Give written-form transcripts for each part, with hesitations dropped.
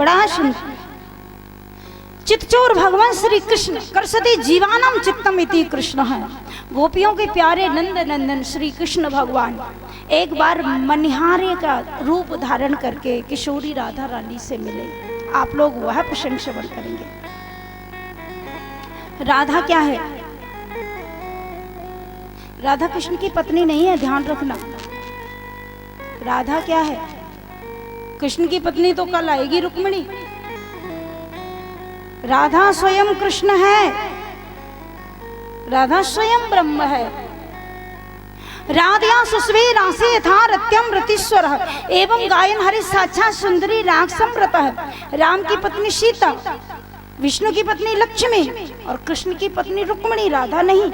बड़ा सुंदर। चितचोर भगवान श्री कृष्ण करसते जीवानाम चित्तम इति कृष्ण है। गोपियों के प्यारे नंद नंदन श्री कृष्ण भगवान एक बार मनिहारे का रूप धारण करके किशोरी राधा रानी से मिले। आप लोग वह प्रसंग श्रवण करेंगे। राधा क्या है? राधा कृष्ण की पत्नी नहीं है, ध्यान रखना। राधा क्या है? कृष्ण की पत्नी तो कल आएगी रुक्मिणी। राधा स्वयं कृष्ण है, राधा स्वयं ब्रह्म है। राधया सुस्वे रासे यथा रत्यम रतीश्वर एवं गायन हरि साक्षात सुंदरी राग संव्रत है। राम की पत्नी सीता, विष्णु की पत्नी लक्ष्मी और कृष्ण की पत्नी रुक्मिणी, राधा नहीं।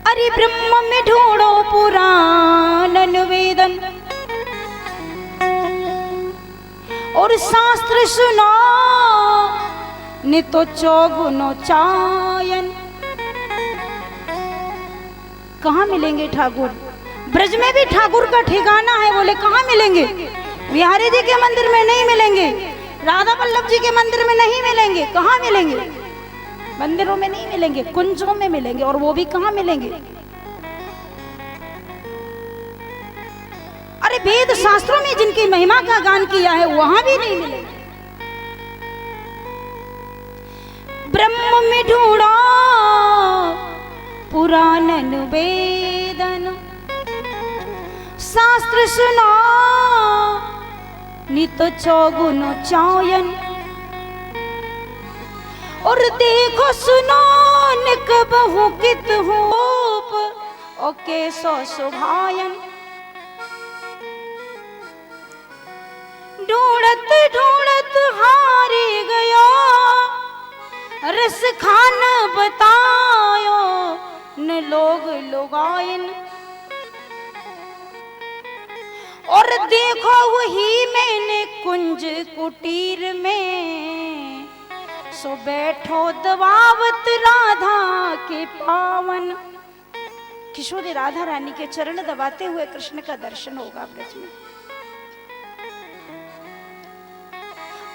अरे ब्रह्म में ढूंढो पुराण निवेदन और शास्त्र सुनो नितो चौगुनो चायन। कहाँ मिलेंगे ठाकुर? ब्रज में भी ठाकुर का ठिकाना है, बोले कहाँ मिलेंगे? बिहारी जी के मंदिर में नहीं मिलेंगे, राधा वल्लभ जी के मंदिर में नहीं मिलेंगे। कहाँ मिलेंगे? मंदिरों में नहीं मिलेंगे, कुंजों में मिलेंगे। और वो भी कहाँ मिलेंगे? अरे वेद शास्त्रों में जिनकी महिमा का गान किया है वहां भी नहीं मिलेंगे। ब्रह्म में ढूंढो पुराण निवेदन, शास्त्र सुनो नित चौगुन चायन। और देखो सुनो निक बहु कित होप ओ केसो सुभायन। ढूंढत ढूंढत हारी गयो रस खान बतायो न लोग लोगायन। और देखो वही मैंने कुंज कुटीर में सो बैठो दबावत राधा के पावन। किशोरी राधा रानी के चरण दबाते हुए कृष्ण का दर्शन होगा ब्रज में।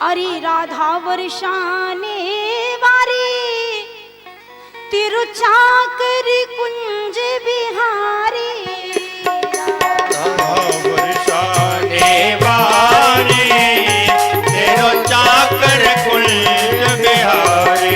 अरे राधा वर्षाने वारी तिरुचाकर कुंज बिहारी। राधा वर्षाने वारी तिरुचाकर कुंज बिहारी।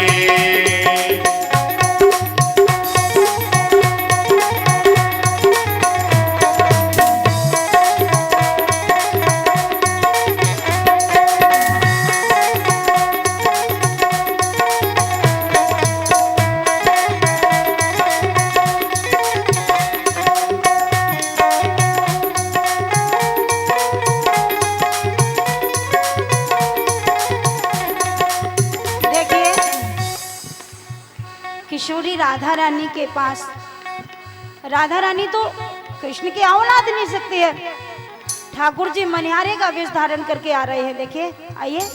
किशोरी राधा रानी के पास, राधा रानी तो कृष्ण की औलाद नहीं सकती है। ठाकुर जी मनिहारे का वेश धारण करके आ रहे हैं, देखिए आइए।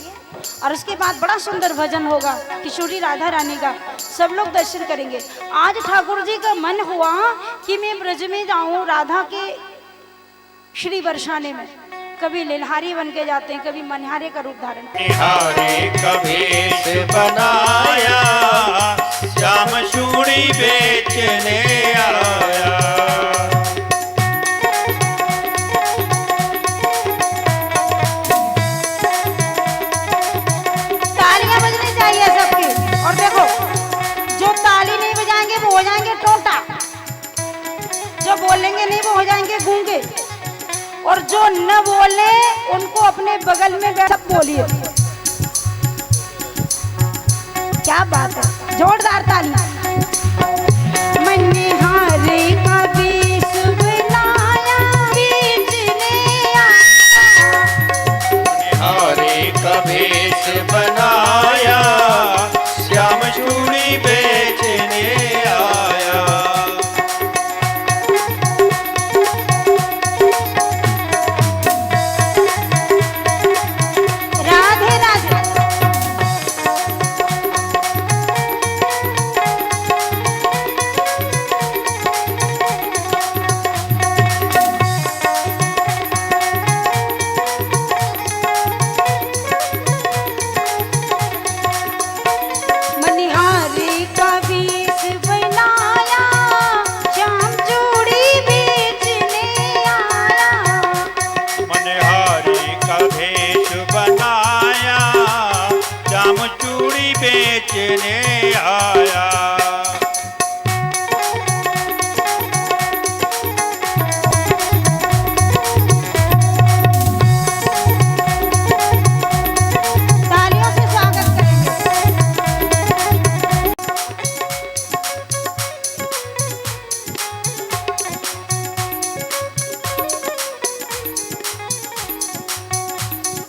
और उसके बाद बड़ा सुंदर भजन होगा किशोरी राधा रानी का, सब लोग दर्शन करेंगे। आज ठाकुर जी का मन हुआ कि मैं ब्रज में जाऊं राधा के श्री बरसाने में। कभी लिलहारी बन के जाते हैं, कभी मनिहारे का रूप धारण करते हैं। निहारे का वेश बनाया श्याम चूड़ी बेचने आया। तालियां बजनी चाहिए सबकी। और देखो जो ताली नहीं बजाएंगे वो हो जाएंगे टोटा, जो बोलेंगे नहीं वो हो जाएंगे गूंगे, और जो न बोले उनको अपने बगल में बैठ बोलिए। क्या बात है, जोरदार ताली। मनिहारे का वेश बनाया बेचने आया। मनिहारे का वेश बनाया श्याम चूड़ी बेचने आया। राधे राधे। बेचने आया। तालियों से स्वागत करेंगे।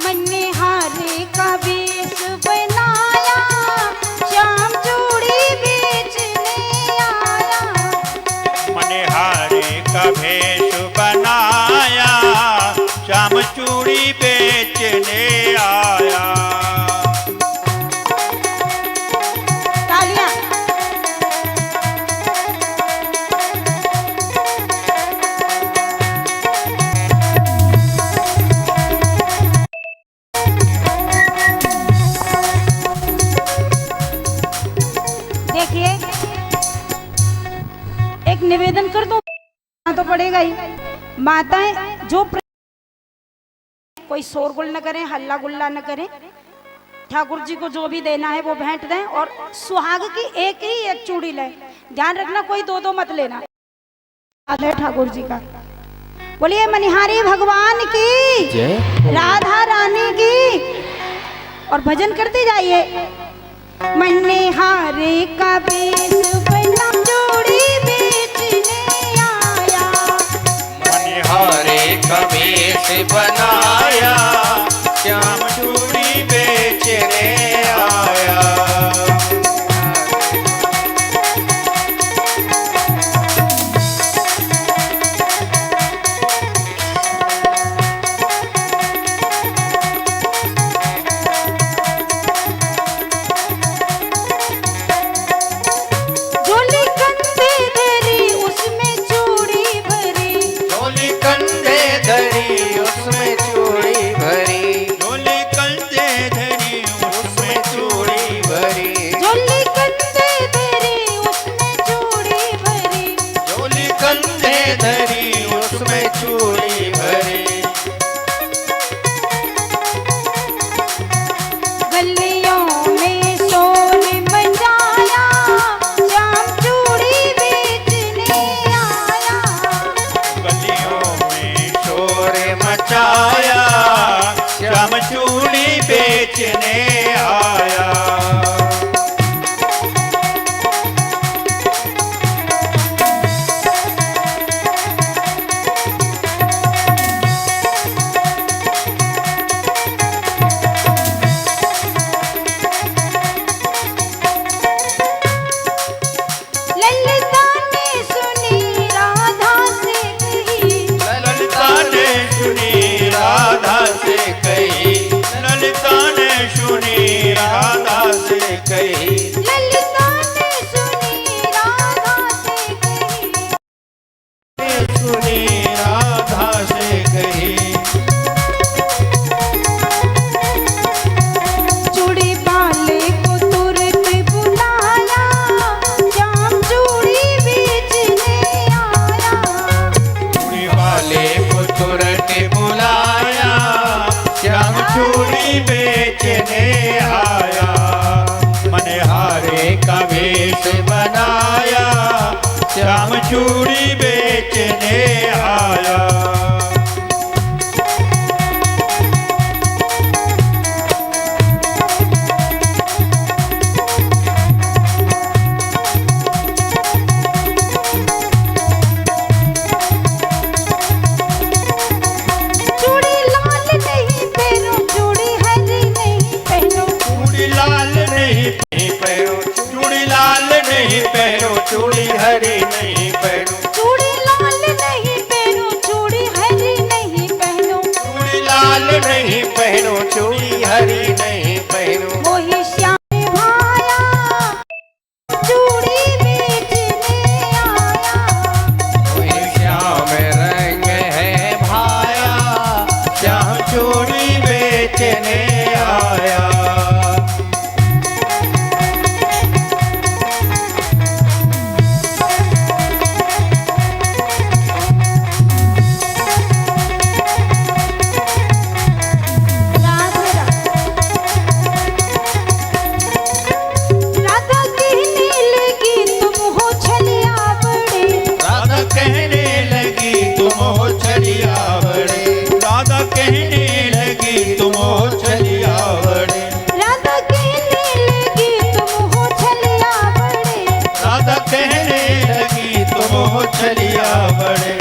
मनिहारे का वेश बनाया, श्याम चूड़ी बेचने आया। मनिहारे का भेष बनाया, श्याम चूड़ी बेचने आया। तालियां। देखिए, एक निवेदन कर दूं तो पड़ेगा ही। माताएं जो कोई शोरगुल न करें, हल्ला गुल्ला न करें। ठाकुर जी को जो भी देना है वो भेंट दें और सुहाग की एक ही एक चूड़ी लें। ध्यान रखना, कोई दो दो मत लेना। आदर ठाकुर जी का बोलिए मनिहारी भगवान की जय। राधा रानी की। और भजन करते जाइए। मनिहारे का वेश बना, चूड़ी बेचने आया। मनिहारे का वेश बनाया, श्याम चूड़ी बेचने आया। झोली कंधे धरी, उसमें चूड़ी भरी। झोली कंधे धरी, उसमें चूड़ी भरी। झोली कंधे धरी, उसमें चूड़ी भरी। झोली कंधे धरी, उसमें चूड़ी भरी। झोली कंधे धरी, उसमें चूड़ी भरी। गलियों में सोने मंजाया, श्याम चूड़ी बेचने आया। गलियों में शोर मचाया, श्याम चूड़ी बेचने आया। ललिता ने सुनी राधा से कही। ललिता ने सुनी राधा से कही। ललिता ने सुनी राधा से कही। ललिता ने सुनी राधा से कही। सुनी राधा से कही। चूड़ी वाले को तुरंत बुलाया, श्याम चूड़ी बेचने आया। चूड़ी वाले को तुरंत बुलाया, श्याम चूड़ी बेचने आया। मनिहारे का वेश बनाया, श्याम चूड़ी बेचने आया। चूड़ी लाल नहीं पहनो, चूड़ी हरी नहीं पहनो। चूड़ी लाल नहीं पहनो, चूड़ी लाल नहीं पहनो। चूड़ी हरी नहीं पहनो। चूड़ी लाल नहीं पहनो, चूड़ी हरी नहीं पहनो। चूड़ी लाल नहीं पहनो, चूड़ी हरी नहीं पहनो। मोही श्याम भाया, चूड़ी बेचने आया। कोई श्याम रंग है भाया, श्याम चूड़ी बेचने आया। छलिया बड़े।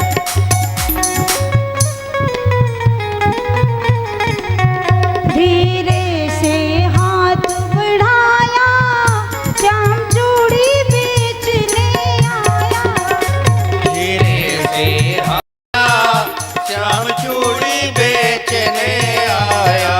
धीरे से हाथ बढ़ाया, श्याम चूड़ी बेचने आया। धीरे से आया, श्याम चूड़ी बेचने आया।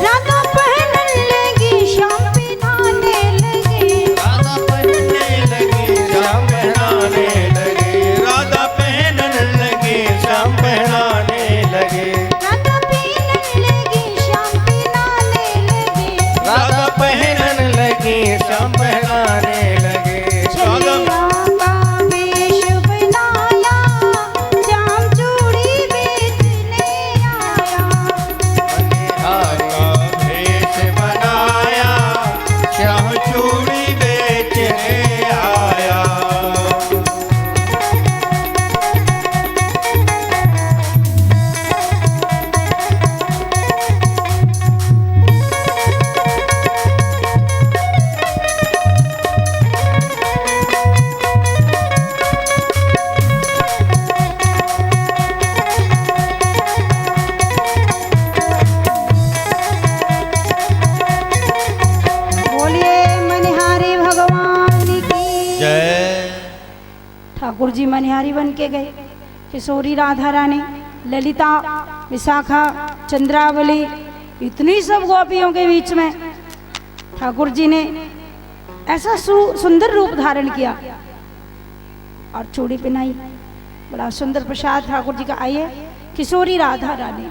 राधा पहनने लगी, श्याम पहनाने लगे। राधा पहनने लगी, श्याम पहनाने लगे। राधा पहनने लगी, श्याम पहनाने लगे। राधा पहनने लगी, श्याम पहनाने लगे। राधा पहनने लगी, श्याम पहनाने लगे। छलिया का वेश बनाया, श्याम चूड़ी बेचने आया। मनिहार का भेष बनाया, श्याम चूड़ी बेचने आया। बोलिए मनिहारी भगवान की। जय। ठाकुर जी मनिहारी बन के गए। किशोरी राधा रानी, ललिता, विशाखा, चंद्रावली, इतनी सब गोपियों के बीच में ठाकुर जी ने ऐसा सुंदर रूप धारण किया और चूड़ी पहनाई। बड़ा सुंदर प्रसाद ठाकुर जी का। आइए किशोरी राधा रानी।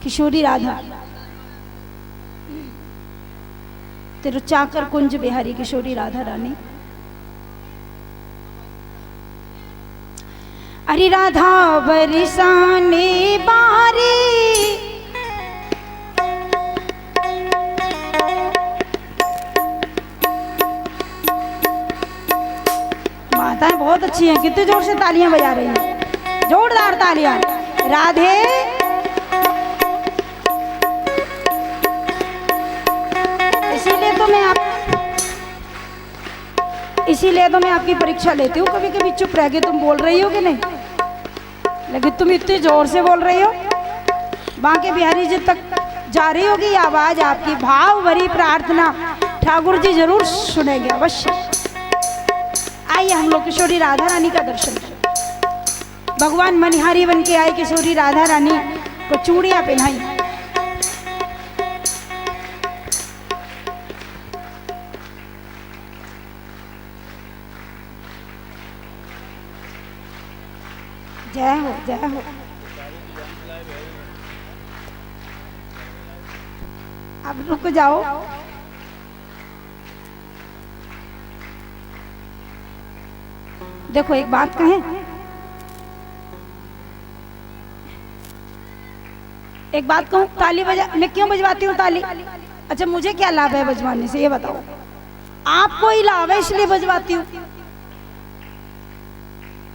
किशोरी राधा तिरुचाकर कुंज बिहारी किशोरी राधा रानी। अरे राधा बरसाने बारी, माताएं बहुत अच्छी हैं। कितने जोर से तालियां बजा रही हैं, जोरदार तालियां। राधे इसीलिए तो मैं आपकी परीक्षा लेती हूँ। कभी कभी चुप रह के तुम बोल रही हो कि नहीं, लेकिन तुम इतनी जोर से बोल रही हो। बांके बिहारी जी तक जा रही होगी ये आवाज आपकी। भाव भरी प्रार्थना ठाकुर जी जरूर सुनेंगे अवश्य। आइए हम लोग किशोरी राधा रानी का दर्शन करें। भगवान मनिहारी बन के आए किशोरी राधा रानी को चूड़ियां पहनाई। जय हो जय हो। अब रुक जाओ। देखो एक बात कहें, एक बात कहूं, ताली बजा, मैं क्यों बजवाती हूँ ताली? अच्छा मुझे क्या लाभ है बजवाने से ये बताओ? आपको ही लाभ है इसलिए बजवाती हूँ।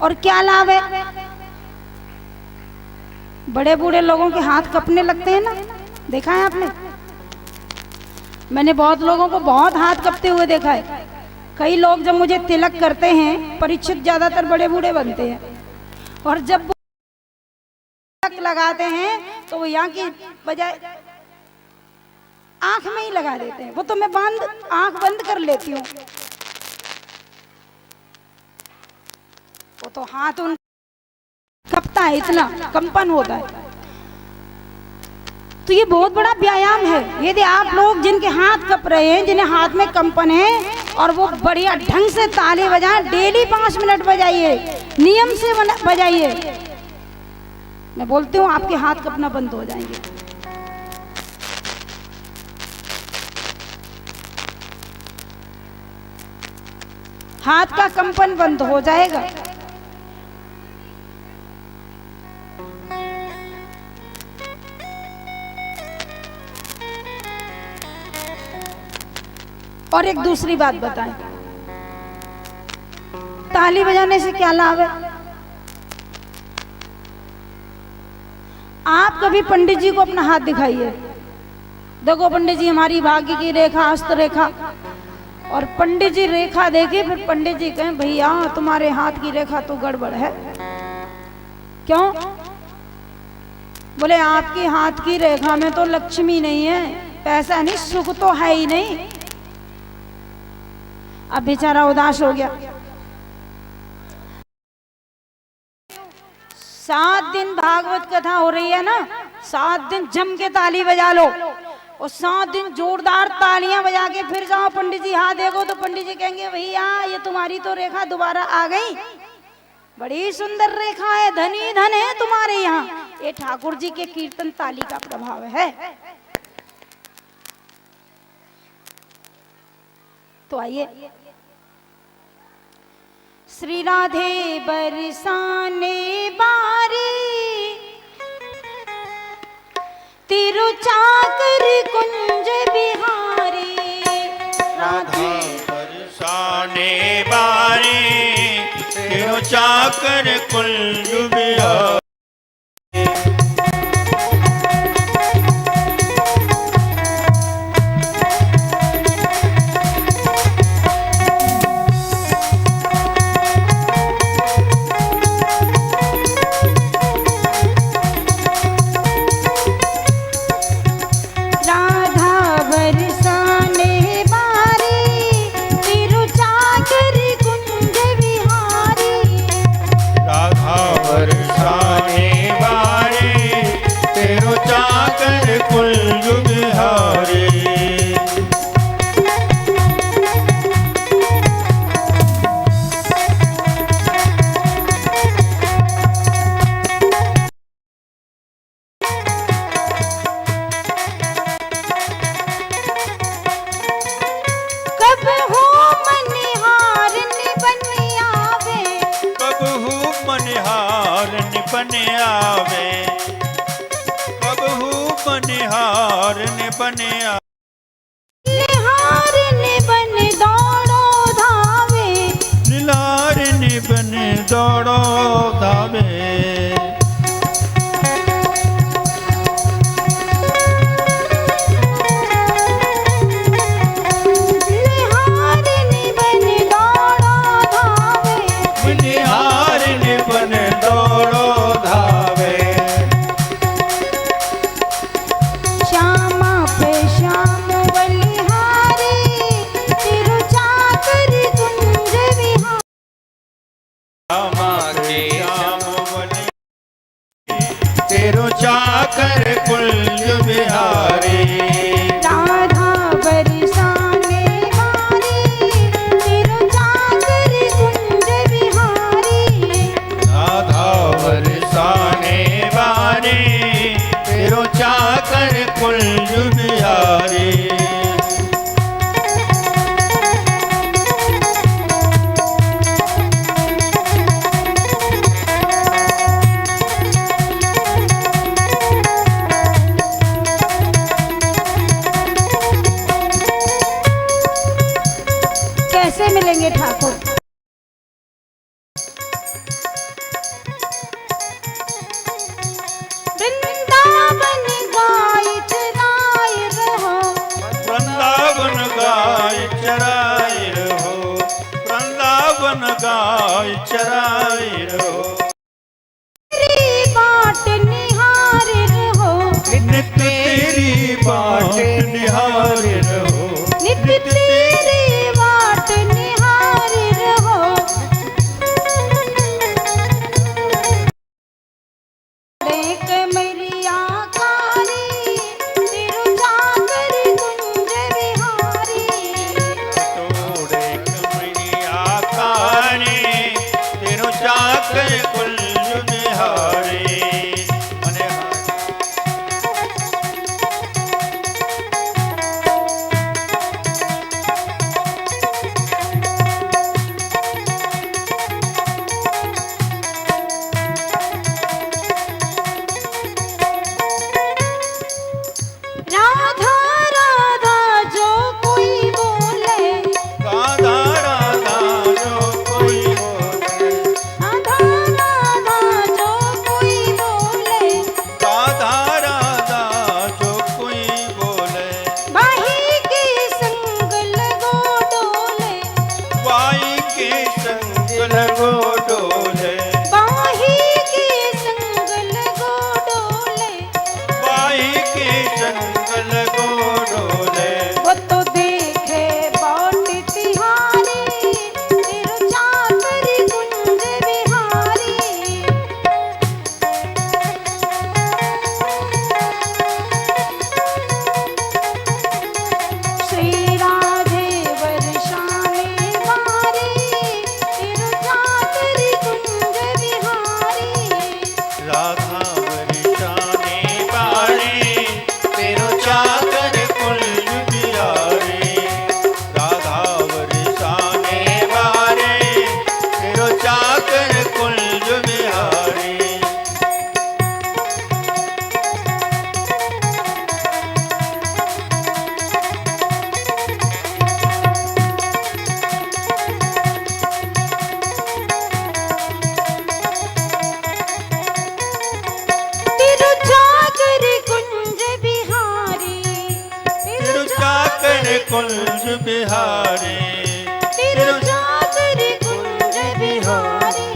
और क्या लाभ है? बड़े बूढ़े लोगों के हाथ कपने लगते हैं ना, देखा है आपने? मैंने बहुत लोगों को बहुत हाथ कपते हुए देखा है। कई लोग जब मुझे तिलक करते हैं, परीक्षित ज्यादातर बड़े बूढ़े बनते हैं, और जब तिलक लगाते हैं तो वो यहाँ की बजाय आंख में ही लगा देते हैं। वो तो मैं आंख बंद कर लेती हूँ, वो तो हाथ उन कपता है, इतना कंपन होता है। तो ये बहुत बड़ा व्यायाम है। यदि आप लोग जिनके हाथ कप रहे हैं, जिन्हें हाथ में कंपन है, और वो बढ़िया ढंग से ताली बजाएं, डेली 5 मिनट बजाइए, नियम से बजाइए, मैं बोलती हूँ आपके हाथ कपना बंद हो जाएंगे। हाथ का कंपन बंद हो जाएगा। और एक दूसरी बात बताएं, ताली बजाने से क्या लाभ है? आप कभी पंडित जी को अपना हाथ दिखाइए, देखो पंडित जी हमारी भाग्य की रेखा, हस्त रेखा, और पंडित जी रेखा देखे, फिर पंडित जी कहें भैया तुम्हारे हाथ की रेखा तो गड़बड़ है। क्यों? बोले आपके हाथ की रेखा में तो लक्ष्मी नहीं है, पैसा नहीं, सुख तो है ही नहीं। अब बेचारा उदास हो गया। 7 दिन भागवत कथा हो रही है ना, 7 दिन जम के ताली बजा लो, और 7 दिन जोरदार तालियां बजा के फिर जाओ पंडित जी हाथ देखो, तो पंडित जी कहेंगे भैया ये तुम्हारी तो रेखा दोबारा आ गई, बड़ी सुंदर रेखा है, धनी धन है तुम्हारे यहाँ। ये ठाकुर जी के कीर्तन ताली का प्रभाव है। तो आइए, श्री राधे बरसाने बारी, तिरुचाकर कुंज बिहारी। राधे बरसाने बारी, तिरुचाकर कुंज बिहारी। दौड़ो धावे, तिरुचाकर कुंज बिहारी। राधा बरसाने बारी, तिरुचाकर कुंज बिहारी। राधा बरसाने बारी, तिरुचाकर कुंज बिहारी। राधा बरसाने बारे तेरो चाकर कुंज बिहारी राधा बरसाने बारे तेरो चाकर कुंज बिहारी तिरुचाकर कुंज बिहारी तेरो चाकर कुंज बिहारी तिरुचाकर कुंज बिहारी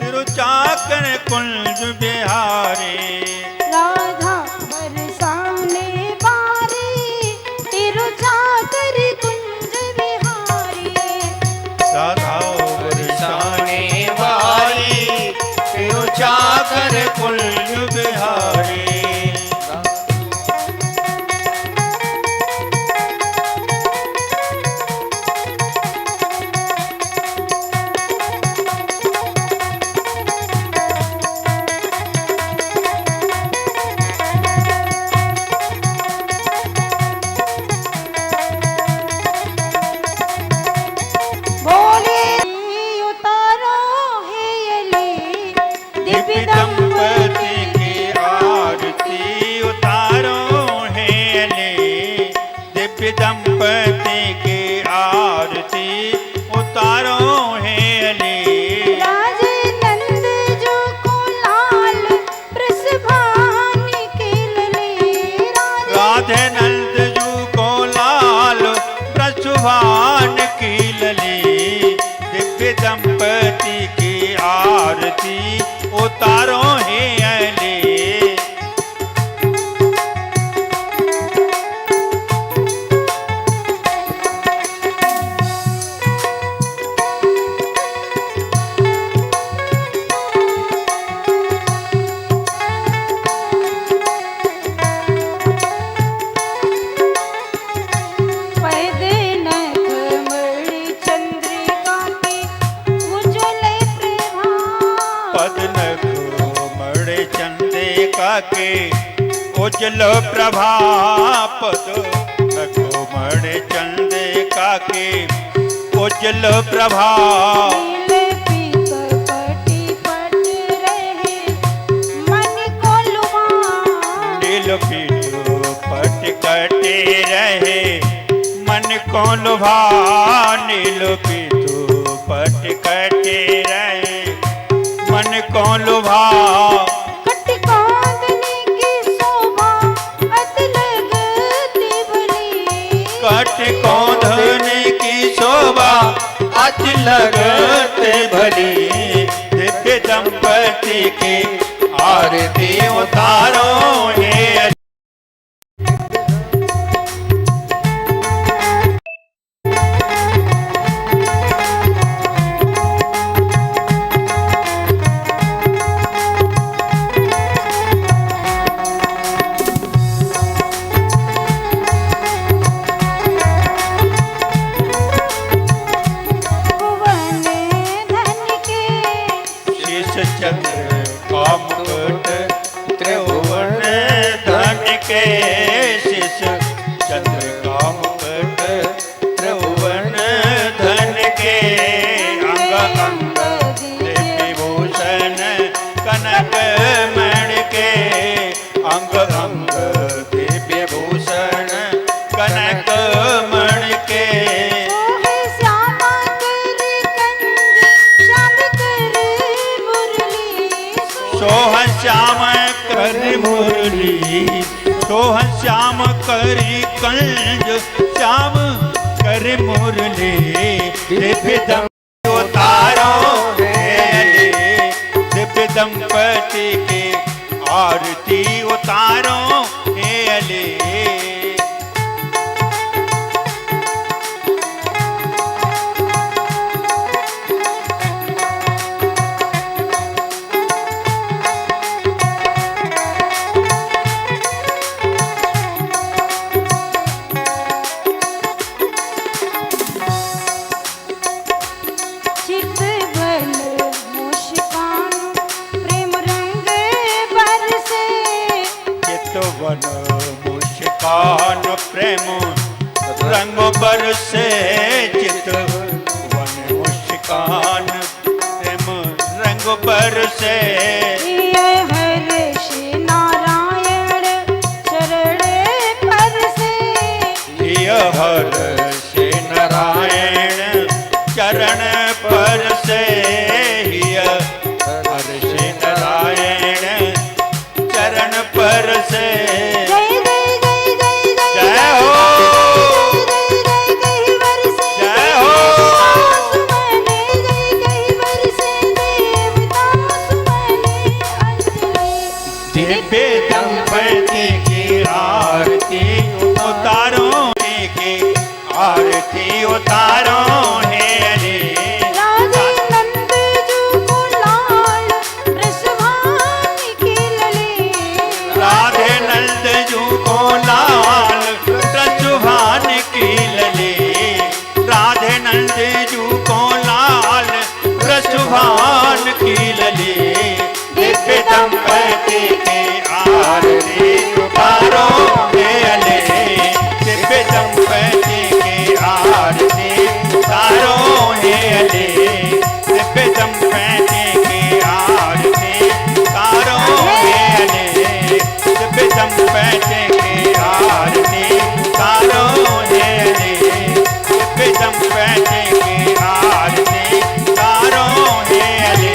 तेरो चाकर कुंज बिहारी राधा बरसाने बारी तिरुचाकर कुंज बिहारी राधा बरसाने वाली तेरो चाकर कुंज बिहारी बोले उतारो है यली दिव्य दंपति की आरती उतारो है ले दिव्य दंपति की आरती उतारो है ले राजे नंद जो को लाल प्रसभान के लले राधे नंद जू को लाल प्रसुभान की लली दिव्य दंपति की आरती उतारो है अले पैदे नख मणि चंद्रिका की उज्ज्वल प्रभा पद नखो मणे चंद्रिका के उज्जल प्रभा पद नखो मणे चंद्रिका के उज्जल प्रभा नीले पीत पटी पट रहे मन को लुभा नील पीठो पट कटे रहे मन को लुभा नील पीठो पट कटे रहे मन को लुभा कट कांदने की शोभा अत लगती भली कट कौंधने की शोभा अच लगते भली दिव्य दंपति की आरती उतारो हे भुवन धन के शीश चंद्र कामकुट त्रिभुवन धन के शीश चंद्र कामकुट त्रिभुवन धन के अंग अंग दिव्य भूषण कनक मण के अंग अंग दिव्य भूषण कनक मण के ओहे श्यामा कर कंज श्याम कर मुरली सोह श्याम कर मुरली सोह श्याम करी कंज श्याम कर मुरली दिव्य दंपति उतारो हे दिव्य दंपति की आरती उतारो हे अले चित बल मुस्कान प्रेम रंग मुस्कान प्रेम रंग बरसे चितवन मुस्कान प्रेम रंग बरसे ये हर्ष नारायण चरण पर से यह हर्ष नारायण चरण पर से यह हर्ष नारायण चरण पर से जय जय जय जय जय जय हो जय बरसे जय हो सुमने जय जय बरसे देवता सुमने अंजलि दिव्य दंपति की आरती उतारो की आरती उतारो हे हरे राधे नंद जू को लाल रसवान की लले राधे नंद जू को लाल रसुभान की लले राधे नंद जू को लाल रसुभान की लले दिव्य दंपति की आरती उतारो हे हरे दिव्य दंपति की आरती उतारो हे हरे दिव्य दंपति की आरती उतारो हे हरे दिव्य दंपति की आरती उतारो हे हरे दिव्य दंपति की आरती उतारो हे हरे